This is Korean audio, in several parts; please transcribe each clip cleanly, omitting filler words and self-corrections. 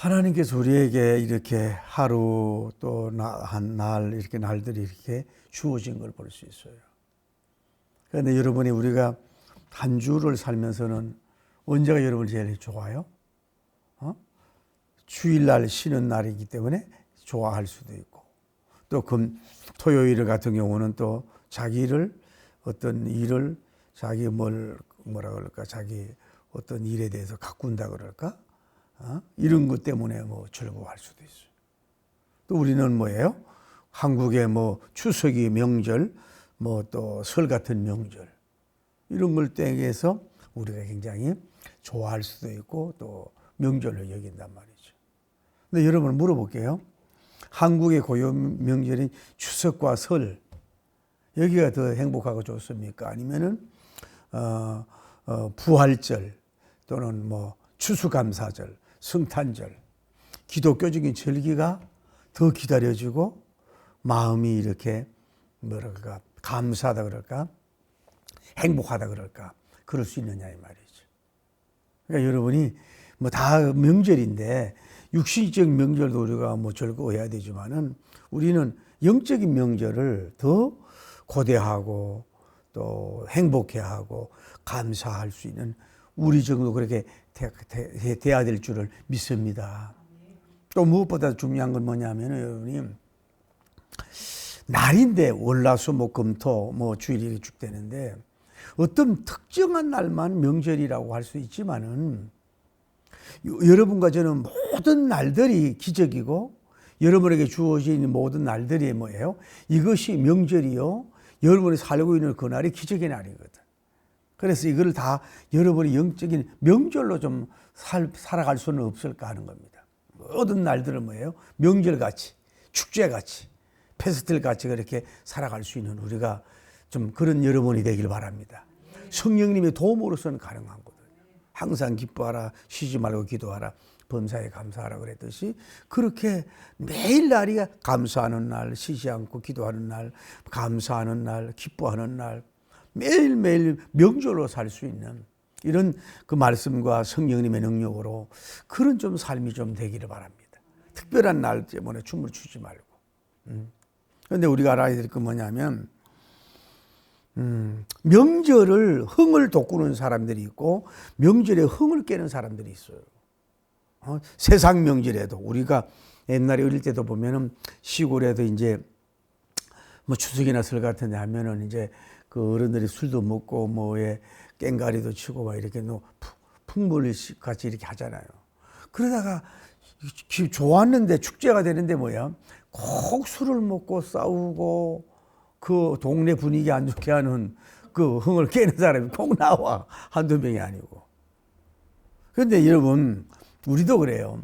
하나님께서 우리에게 이렇게 하루 또 한 날 이렇게 날들이 이렇게 주어진 걸 볼 수 있어요. 그런데 여러분이 우리가 한 주를 살면서는 언제가 여러분 제일 좋아요? 주일날 쉬는 날이기 때문에 좋아할 수도 있고, 또 토요일 같은 경우는 또 자기를 어떤 일을 자기 뭐라 그럴까, 자기 어떤 일에 대해서 가꾼다 그럴까, 이런 것 때문에 뭐 즐거워할 수도 있어요. 또 우리는 뭐예요? 한국의 뭐 추석이 명절, 뭐 또 설 같은 명절, 이런 걸 땡해서 우리가 굉장히 좋아할 수도 있고 또 명절로 여긴단 말이죠. 근데 여러분 물어볼게요. 한국의 고유 명절인 추석과 설, 여기가 더 행복하고 좋습니까? 아니면은 부활절 또는 뭐 추수감사절, 성탄절, 기독교적인 절기가 더 기다려지고 마음이 이렇게 뭐랄까 감사하다 그럴까, 행복하다 그럴까, 그럴 수 있느냐 이 말이죠. 그러니까 여러분이 뭐 다 명절인데 육신적 명절도 우리가 뭐 즐거워해야 되지만은 우리는 영적인 명절을 더 고대하고 또 행복해하고 감사할 수 있는 우리 정도 그렇게 돼야 될 줄을 믿습니다. 또 무엇보다 중요한 건 뭐냐면은 여러분이 날인데 월화수목금토 뭐 주일이 쭉 되는데 어떤 특정한 날만 명절이라고 할 수 있지만은 여러분과 저는 모든 날들이 기적이고 여러분에게 주어진 모든 날들이 뭐예요? 이것이 명절이요, 여러분이 살고 있는 그 날이 기적의 날이거든. 그래서 이걸 다 여러분이 영적인 명절로 좀 살아갈 수는 없을까 하는 겁니다. 모든 날들은 뭐예요? 명절같이, 축제같이, 페스틀같이 그렇게 살아갈 수 있는 우리가 좀 그런 여러분이 되길 바랍니다. 성령님의 도움으로서는 가능한 거거든요. 항상 기뻐하라, 쉬지 말고 기도하라, 범사에 감사하라 그랬듯이 그렇게 매일 날이 감사하는 날, 쉬지 않고 기도하는 날, 감사하는 날, 기뻐하는 날, 매일매일 명절로 살 수 있는 이런 그 말씀과 성령님의 능력으로 그런 좀 삶이 좀 되기를 바랍니다. 특별한 날 때문에 춤을 추지 말고. 그런데 우리가 알아야 될 건 뭐냐면 명절을 흥을 돋구는 사람들이 있고 명절에 흥을 깨는 사람들이 있어요. 세상 명절에도 우리가 옛날에 어릴 때도 보면은 시골에도 이제 뭐 추석이나 설 같은 데 하면은 이제 그 어른들이 술도 먹고 뭐에 깽가리도 치고 막 이렇게 풍물 같이 이렇게 하잖아요. 그러다가 좋았는데 축제가 되는데 뭐야? 꼭 술을 먹고 싸우고 그 동네 분위기 안 좋게 하는 그 흥을 깨는 사람이 꼭 나와. 한두 명이 아니고. 그런데 여러분, 우리도 그래요.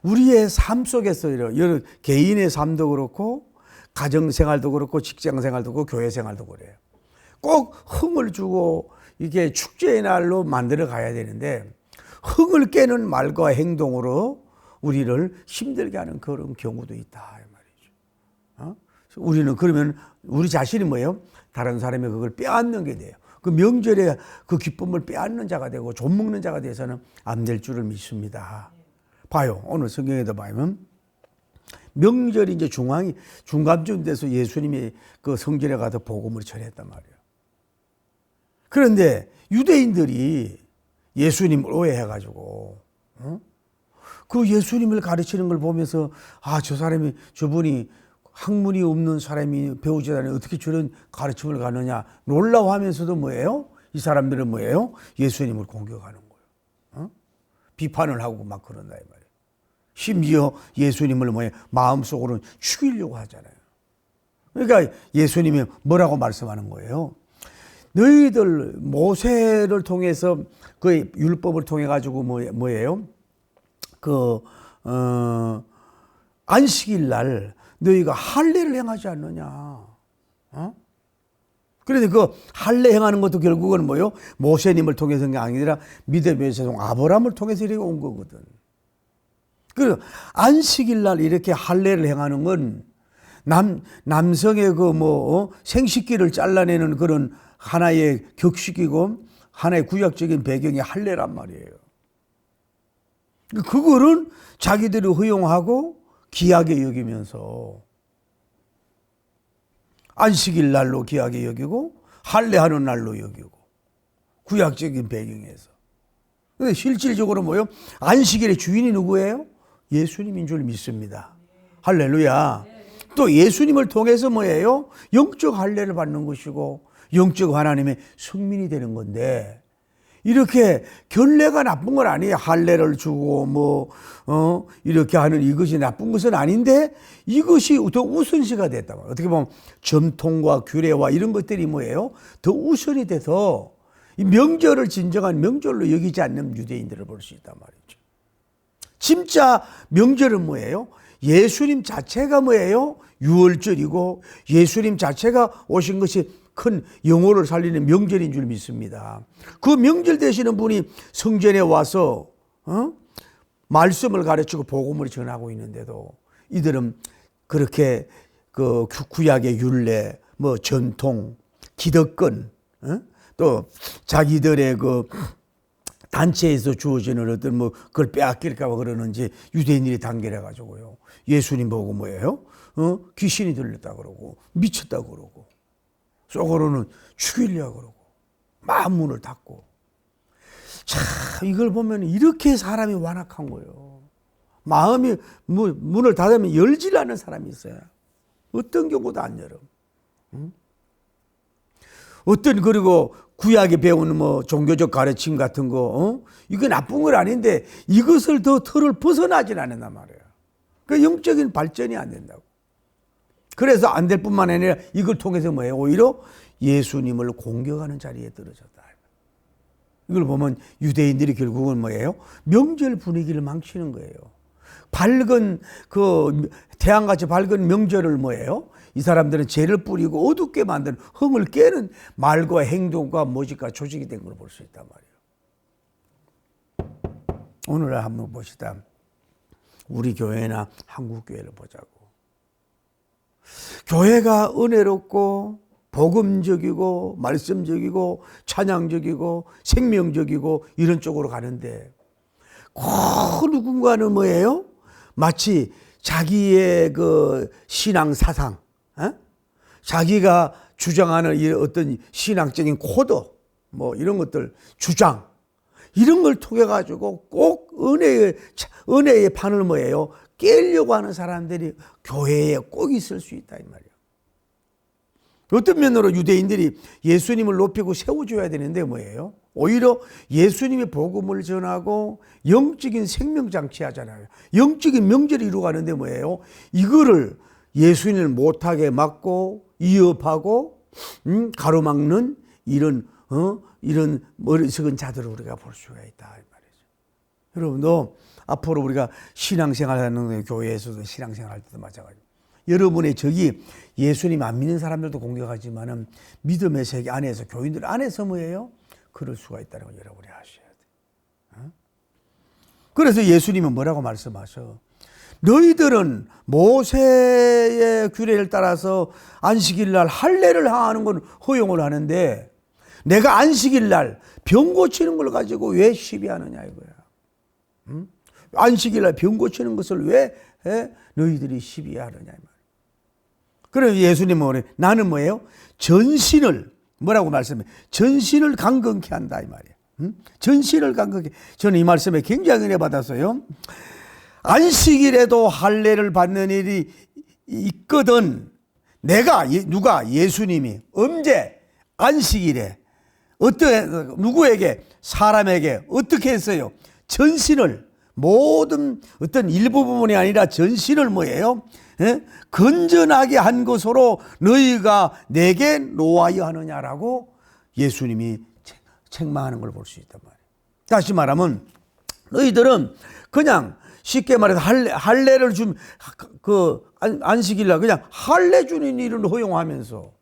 우리의 삶 속에서 여러 개인의 삶도 그렇고 가정생활도 그렇고 직장생활도 그렇고 교회생활도 그래요. 꼭 흥을 주고 이게 축제의 날로 만들어 가야 되는데 흥을 깨는 말과 행동으로 우리를 힘들게 하는 그런 경우도 있다 이 말이죠. 우리는 그러면 우리 자신이 뭐예요? 다른 사람이 그걸 빼앗는 게 돼요. 그 명절에 그 기쁨을 빼앗는 자가 되고 좀 먹는 자가 돼서는 안 될 줄을 믿습니다. 봐요. 오늘 성경에도 보면 명절이 이제 중간쯤 돼서 예수님이 그 성전에 가서 복음을 전했단 말이에요. 그런데 유대인들이 예수님을 오해해가지고 그 예수님을 가르치는 걸 보면서 저분이 학문이 없는 사람이 배우지 않으니 어떻게 저런 가르침을 가느냐 놀라워하면서도 뭐예요? 이 사람들은 뭐예요? 예수님을 공격하는 거예요. 비판을 하고 막 그런다 이 말이에요. 심지어 예수님을 마음속으로는 죽이려고 하잖아요. 그러니까 예수님이 뭐라고 말씀하는 거예요? 너희들 모세를 통해서 그 율법을 통해 가지고 뭐예요? 안식일 날 너희가 할례를 행하지 않느냐? 그런데 그 할례 행하는 것도 결국은 뭐요? 모세님을 통해서 한 게 아니라 믿음의 자손 아브라함을 통해서 이렇게 온 거거든. 그 안식일 날 이렇게 할례를 행하는 건 남성의 생식기를 잘라내는 그런 하나의 격식이고 하나의 구약적인 배경이 할례란 말이에요. 그거는 자기들이 허용하고 귀하게 여기면서 안식일 날로 귀하게 여기고 할례하는 날로 여기고 구약적인 배경에서. 근데 실질적으로 뭐예요? 안식일의 주인이 누구예요? 예수님인 줄 믿습니다. 할렐루야. 또 예수님을 통해서 뭐예요? 영적 할례를 받는 것이고 영적 하나님의 성민이 되는 건데, 이렇게 결례가 나쁜 건 아니에요. 할례를 주고 이렇게 하는 이것이 나쁜 것은 아닌데, 이것이 더 우선시가 됐다. 어떻게 보면 전통과 규례와 이런 것들이 뭐예요? 더 우선이 돼서 이 명절을 진정한 명절로 여기지 않는 유대인들을 볼 수 있단 말이죠. 진짜 명절은 뭐예요? 예수님 자체가 뭐예요? 유월절이고 예수님 자체가 오신 것이 큰 영혼을 살리는 명절인 줄 믿습니다. 그 명절 되시는 분이 성전에 와서 말씀을 가르치고 복음을 전하고 있는데도 이들은 그렇게 그 구약의 율례, 전통, 기득권, 또 자기들의 그 단체에서 주어지는 어떤 그걸 빼앗길까 봐 그러는지 유대인들이 단결해 가지고요, 예수님 보고 뭐예요? 귀신이 들렸다 그러고 미쳤다 그러고 속으로는 죽이려고 그러고 마음문을 닫고. 참 이걸 보면 이렇게 사람이 완악한 거예요. 마음이 문을 닫으면 열질 않는 사람이 있어요. 어떤 경우도 안 열어. 어떤, 그리고 구약에 배우는 종교적 가르침 같은 거, 이거 나쁜 건 아닌데 이것을 더 틀을 벗어나질 않는단 말이에요. 그 영적인 발전이 안 된다고. 그래서 안 될 뿐만 아니라 이걸 통해서 뭐예요? 오히려 예수님을 공격하는 자리에 떨어졌다. 이걸 보면 유대인들이 결국은 뭐예요? 명절 분위기를 망치는 거예요. 밝은 태양같이 밝은 명절을 뭐예요? 이 사람들은 죄를 뿌리고 어둡게 만드는, 흥을 깨는 말과 행동과 모집과 조직이 된 걸 볼 수 있단 말이에요. 오늘 한번 봅시다. 우리 교회나 한국 교회를 보자고. 교회가 은혜롭고 복음적이고 말씀적이고 찬양적이고 생명적이고 이런 쪽으로 가는데, 꼭 누군가는 뭐예요? 마치 자기의 그 신앙 사상, 자기가 주장하는 어떤 신앙적인 코드, 이런 것들 주장, 이런 걸 통해 가지고 꼭 은혜의 판을 뭐예요? 깨려고 하는 사람들이 교회에 꼭 있을 수 있다 이 말이에요. 어떤 면으로 유대인들이 예수님을 높이고 세워줘야 되는데 뭐예요? 오히려 예수님의 복음을 전하고 영적인 생명장치 하잖아요. 영적인 명절을 이루어가는데 뭐예요? 이거를 예수님을 못하게 막고 위협하고 가로막는 이런 머리석은 자들을 우리가 볼 수가 있다 이 말이죠. 여러분도 앞으로 우리가 신앙생활하는 교회에서도 신앙생활할 때도 마찬가지입니다. 여러분의 적이 예수님 안 믿는 사람들도 공격하지만은 믿음의 세계 안에서, 교인들 안에서 뭐예요? 그럴 수가 있다는 걸 여러분이 아셔야 돼요. 그래서 예수님은 뭐라고 말씀하셔? 너희들은 모세의 규례를 따라서 안식일 날 할례를 하는 건 허용을 하는데 내가 안식일 날 병 고치는 걸 가지고 왜 시비하느냐 이거야. 안식일 날 병 고치는 것을 왜 너희들이 시비하느냐 이 말이야. 그래서 예수님은 나는 뭐예요? 전신을 뭐라고 말씀해? 전신을 강건케 한다 이 말이에요. 전신을 강건케. 저는 이 말씀에 굉장히 은혜 받았어요. 안식일에도 할례를 받는 일이 있거든. 누가 예수님이 언제 안식일에 누구에게, 사람에게 어떻게 했어요? 전신을, 모든 어떤 일부 부분이 아니라 전신을 뭐예요? 건전하게 한 것으로 너희가 내게 노하여 하느냐라고 예수님이 책망하는 걸 볼 수 있단 말이에요. 다시 말하면 너희들은 그냥 쉽게 말해서 할례를 안식일 날 그냥 할례 주는 일을 허용하면서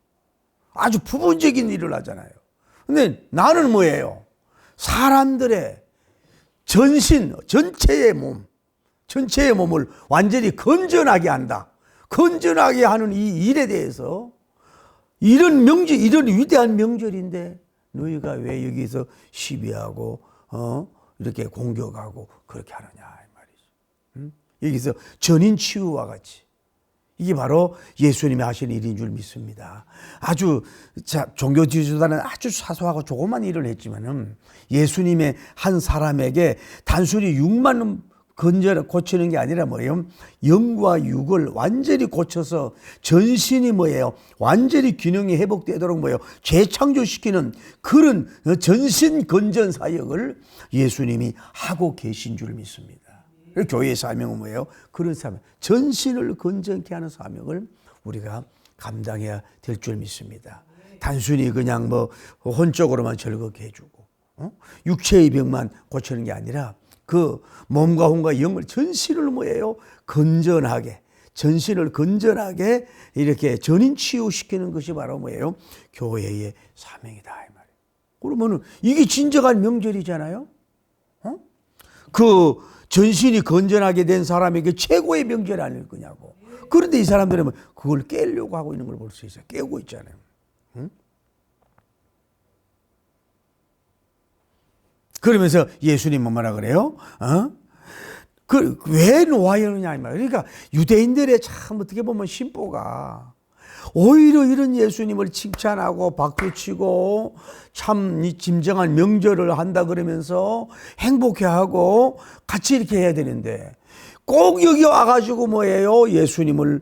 아주 부분적인 일을 하잖아요. 근데 나는 뭐예요? 사람들의 전신, 전체의 몸을 완전히 건전하게 한다. 건전하게 하는 이 일에 대해서 이런 위대한 명절인데 너희가 왜 여기서 시비하고 이렇게 공격하고 그렇게 하느냐. 여기서 전인 치유와 같이 이게 바로 예수님이 하신 일인 줄 믿습니다. 아주 종교 지도자는 아주 사소하고 조그만 일을 했지만은 예수님의 한 사람에게 단순히 육만 고치는 게 아니라 뭐예요? 영과 육을 완전히 고쳐서 전신이 뭐예요? 완전히 균형이 회복되도록 뭐예요? 재창조시키는 그런 전신 건전 사역을 예수님이 하고 계신 줄 믿습니다. 교회의 사명은 뭐예요? 그런 사명, 전신을 건전케 하는 사명을 우리가 감당해야 될 줄 믿습니다. 단순히 그냥 뭐 혼적으로만 즐겁게 해주고 육체의 병만 고치는 게 아니라 그 몸과 혼과 영을 전신을 뭐예요? 건전하게, 전신을 건전하게 이렇게 전인 치유시키는 것이 바로 뭐예요? 교회의 사명이다 이 말이에요. 그러면은 이게 진정한 명절이잖아요. 그 전신이 건전하게 된 사람에게 최고의 명절 아닐 거냐고. 그런데 이 사람들은 그걸 깨려고 하고 있는 걸 볼 수 있어요. 깨우고 있잖아요. 그러면서 예수님은 뭐라 그래요? 왜 놓아야느냐 이 말이에요. 그러니까 유대인들의 참 어떻게 보면 심보가 오히려 이런 예수님을 칭찬하고 박수치고 참 이 진정한 명절을 한다 그러면서 행복해하고 같이 이렇게 해야 되는데 꼭 여기 와가지고 뭐예요? 예수님을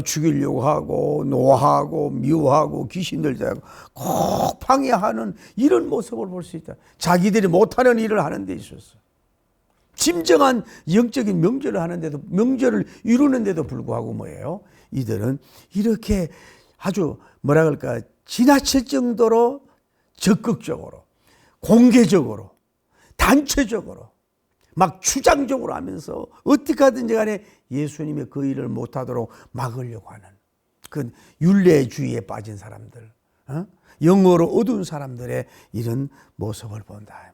죽이려고 하고 노하고 미워하고 귀신들 대고 꼭 방해하는 이런 모습을 볼 수 있다. 자기들이 못하는 일을 하는 데 있어서 진정한 영적인 명절을 하는데도 명절을 이루는데도 불구하고 뭐예요? 이들은 이렇게 아주 뭐라 그럴까 지나칠 정도로 적극적으로 공개적으로 단체적으로 막 주장적으로 하면서 어떻게 하든지 간에 예수님의 그 일을 못하도록 막으려고 하는 그 율례주의에 빠진 사람들, 영어로 어두운 사람들의 이런 모습을 본다.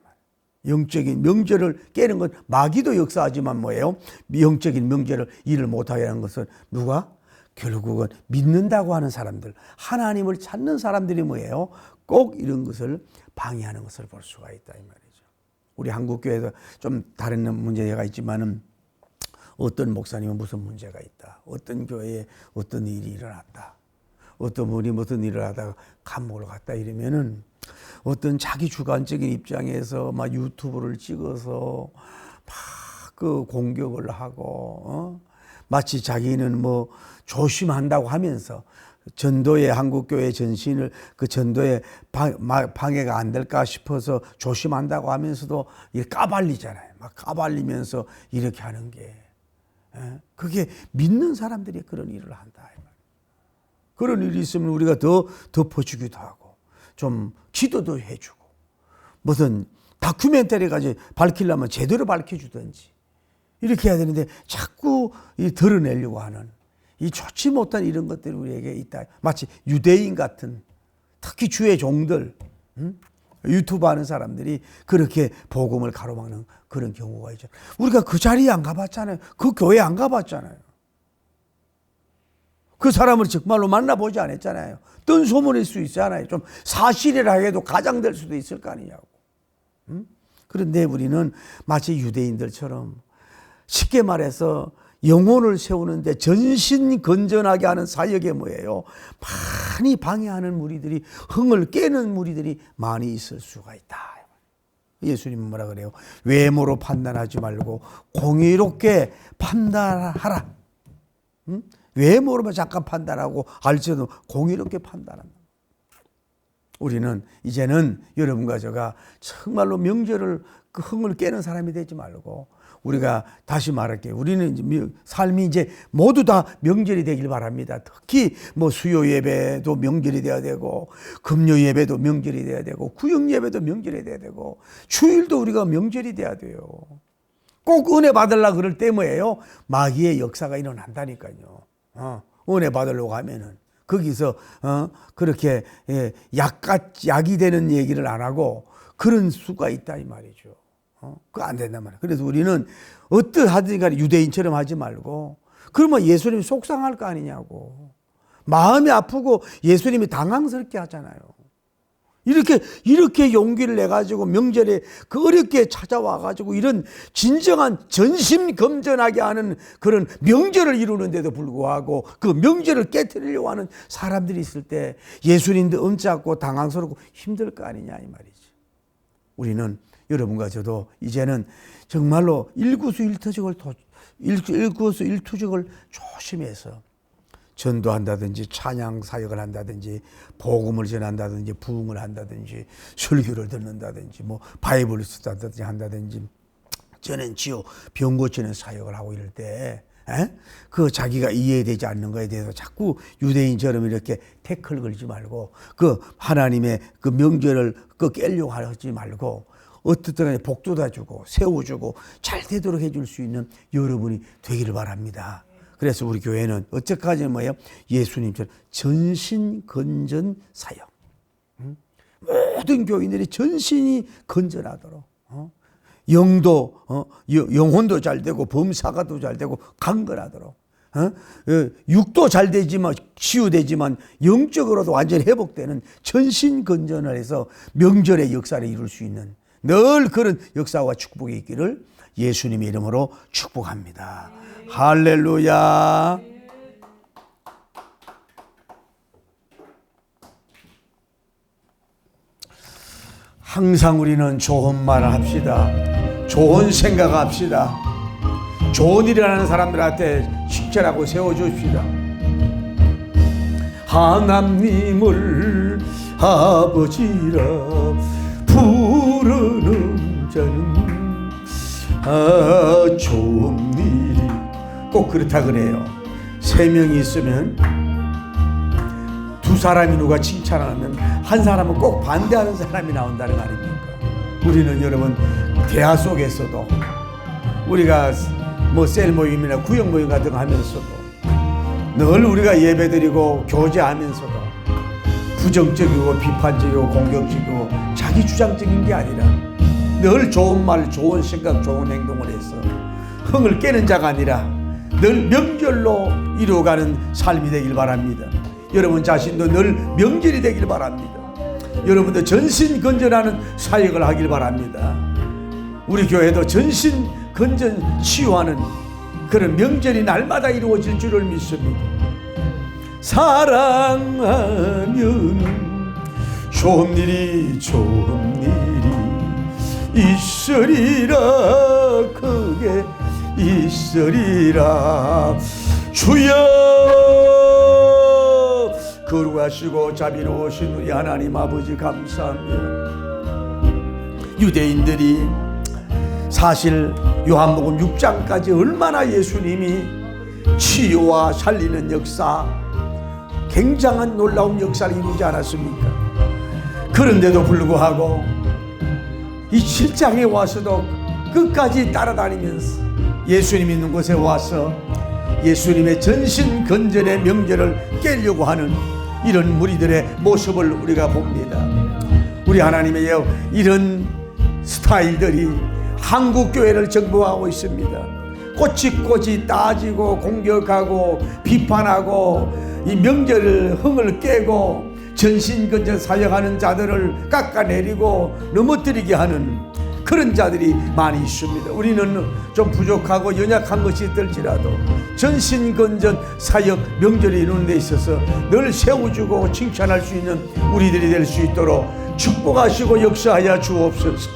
영적인 명절을 깨는 건 마귀도 역사하지만 뭐예요? 영적인 명절을 일을 못하게 하는 것은 누가? 결국은 믿는다고 하는 사람들, 하나님을 찾는 사람들이 뭐예요? 꼭 이런 것을 방해하는 것을 볼 수가 있다 이 말이죠. 우리 한국교회에서 좀 다른 문제가 있지만은 어떤 목사님은 무슨 문제가 있다. 어떤 교회에 어떤 일이 일어났다. 어떤 분이 무슨 일을 하다가 감옥을 갔다 이러면은 어떤 자기 주관적인 입장에서 막 유튜브를 찍어서 막 그 공격을 하고 마치 자기는 뭐 조심한다고 하면서 전도의 한국교회 전신을 그 전도에 방해가 안 될까 싶어서 조심한다고 하면서도 이렇게 까발리잖아요. 막 까발리면서 이렇게 하는 게 그게 믿는 사람들이 그런 일을 한다. 그런 일이 있으면 우리가 더 덮어주기도 하고 좀 기도도 해주고 무슨 다큐멘터리까지 밝히려면 제대로 밝혀주든지 이렇게 해야 되는데 자꾸 드러내려고 하는 이 좋지 못한 이런 것들이 우리에게 있다. 마치 유대인 같은 특히 주의 종들 유튜브 하는 사람들이 그렇게 복음을 가로막는 그런 경우가 있죠. 우리가 그 자리에 안 가봤잖아요. 그 교회에 안 가봤잖아요. 그 사람을 정말로 만나보지 않았잖아요. 뜬 소문일 수 있잖아요. 좀 사실이라 해도 가장될 수도 있을 거 아니냐고. 그런데 우리는 마치 유대인들처럼 쉽게 말해서 영혼을 세우는데 전신 건전하게 하는 사역에 뭐예요? 많이 방해하는 무리들이 흥을 깨는 무리들이 많이 있을 수가 있다. 예수님은 뭐라 그래요? 외모로 판단하지 말고 공의롭게 판단하라. 외모로만 잠깐 판단하고 알지도 공의롭게 판단한다. 우리는 이제는 여러분과 제가 정말로 명절을 그 흥을 깨는 사람이 되지 말고 우리가 다시 말할게요. 우리는 삶이 이제 모두 다 명절이 되길 바랍니다. 특히 뭐 수요 예배도 명절이 돼야 되고 금요 예배도 명절이 돼야 되고 구역 예배도 명절이 돼야 되고 주일도 우리가 명절이 돼야 돼요. 꼭 은혜 받으려고 그럴 때 뭐예요? 마귀의 역사가 일어난다니까요. 은혜 받으려고 하면은 거기서 그렇게 약이 되는 얘기를 안 하고 그런 수가 있다 이 말이죠. 그거 안 된단 말이에요. 그래서 우리는 어떠하든 간에 유대인처럼 하지 말고 그러면 예수님이 속상할 거 아니냐고. 마음이 아프고 예수님이 당황스럽게 하잖아요. 이렇게 용기를 내가지고 명절에 그 어렵게 찾아와가지고 이런 진정한 전심검전하게 하는 그런 명절을 이루는데도 불구하고 그 명절을 깨뜨리려고 하는 사람들이 있을 때 예수님도 엄잡고 당황스럽고 힘들 거 아니냐 이 말이지. 우리는 여러분과 저도 이제는 정말로 일거수일투족을 조심해서 전도한다든지 찬양 사역을 한다든지 복음을 전한다든지 부흥을 한다든지 설교를 듣는다든지 뭐 바이블을 쓰다든지 한다든지 전행치유 병 고치는 사역을 하고 이럴 때 그 자기가 이해되지 않는 거에 대해서 자꾸 유대인처럼 이렇게 태클 걸지 말고 그 하나님의 그 명절을 그 깨려고 하지 말고 어떻든 간에 복도 다 주고 세워주고 잘 되도록 해줄 수 있는 여러분이 되기를 바랍니다. 그래서 우리 교회는 어째까지는 뭐예요? 예수님처럼 전신건전 사역. 모든 교인들이 전신이 건전하도록 영도 영혼도 잘 되고 범사가도 잘 되고 강건하도록 육도 잘 되지만 치유되지만 영적으로도 완전히 회복되는 전신건전을 해서 명절의 역사를 이룰 수 있는 늘 그런 역사와 축복이 있기를 예수님의 이름으로 축복합니다. 할렐루야. 항상 우리는 좋은 말을 합시다. 좋은 생각합시다. 좋은 일을 하는 사람들한테 칭찬하고 세워줍시다. 하나님을 아버지라 부르는 자는 좋은 일이 꼭 그렇다 그래요. 3명이 있으면 2사람이 누가 칭찬하면 한 사람은 꼭 반대하는 사람이 나온다는 말입니까? 우리는 여러분 대화 속에서도 우리가 뭐 셀 모임이나 구역 모임 같은 거 하면서도 늘 우리가 예배드리고 교제하면서도 부정적이고 비판적이고 공격적이고 자기 주장적인 게 아니라 늘 좋은 말, 좋은 생각, 좋은 행동을 해서 흥을 깨는 자가 아니라 늘 명절로 이루어가는 삶이 되길 바랍니다. 여러분 자신도 늘 명절이 되길 바랍니다. 여러분도 전신건전하는 사역을 하길 바랍니다. 우리 교회도 전신건전 치유하는 그런 명절이 날마다 이루어질 줄을 믿습니다. 사랑하면 좋은 일이 있으리라 크게 있으리라. 주여 거룩하시고 자비로우신 우리 하나님 아버지 감사합니다. 유대인들이 사실 요한복음 6장까지 얼마나 예수님이 치유와 살리는 역사, 굉장한 놀라운 역사를 이루지 않았습니까? 그런데도 불구하고 이 7장에 와서도 끝까지 따라다니면서 예수님 있는 곳에 와서 예수님의 전신건전의 명절을 깨려고 하는 이런 무리들의 모습을 우리가 봅니다. 우리 하나님의 이런 스타일들이 한국교회를 정복하고 있습니다. 꼬치꼬치 따지고 공격하고 비판하고 이 명절을 흥을 깨고 전신건전 사역하는 자들을 깎아내리고 넘어뜨리게 하는 그런 자들이 많이 있습니다. 우리는 좀 부족하고 연약한 것이 있을지라도 전신건전 사역 명절을 이루는 데 있어서 늘 세워주고 칭찬할 수 있는 우리들이 될 수 있도록 축복하시고 역사하여 주옵소서.